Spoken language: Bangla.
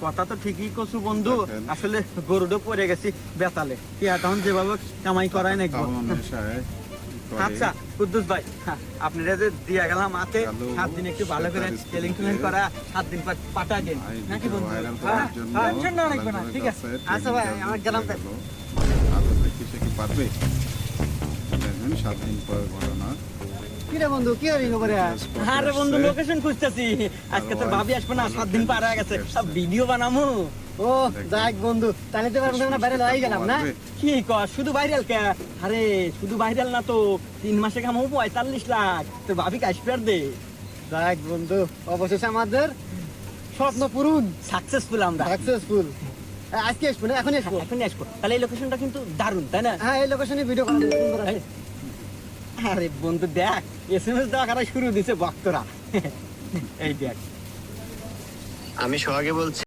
কথা তো ঠিকই কছু বন্ধু, আসলে গরুটা পড়ে গেছি বেতালে, তখন যেভাবে কামাই করাই নাকি। আচ্ছা কুদ্দুস ভাই, আপনারা যে দিয়া গেলাম হাতে 7 দিন একটু ভালো করে টেলিং টুলিং করা, 7 দিন পর পাঠা দেন নাকি বন্ধু? টেনশন না রাখবে না, ঠিক আছে। আচ্ছা ভাই আমার গেলাম তাই। পারবে 7 দিন পর ঘটনা। কিরে বন্ধু কি হরি খবরে? আরে বন্ধু লোকেশন খুঁজতেছি, আজকে তোর ভাবি আসবে না, 7 দিন পার হয়ে গেছে, সব ভিডিও বানামু। ও যাক বন্ধু, তাহলে তো আমরা বাইরে লই গেলাম না? কি কর শুধু ভাইরাল কে? আরে শুধু ভাইরাল না তো, 3 মাসে কামাবো 45 লাখ, তোর ভাবি আসবে আর দে। যাক বন্ধু, অবশেষে আমাদের স্বপ্ন পূরণ, সাকসেসফুল আমরা। সাকসেসফুল। আজকে আসবো না, এখনই আসবো? এখনই আসবো। তাহলে এই লোকেশনটা কিন্তু দারুণ, তাই না? হ্যাঁ, এই লোকেশনে ভিডিও করা যাবে, সুন্দর আছে। আরে বন্ধু দেখ, এসএমএস দেওয়া করা শুরু দিছে ভক্তরা। এই দেখ, আমি সোহাগে বলছি।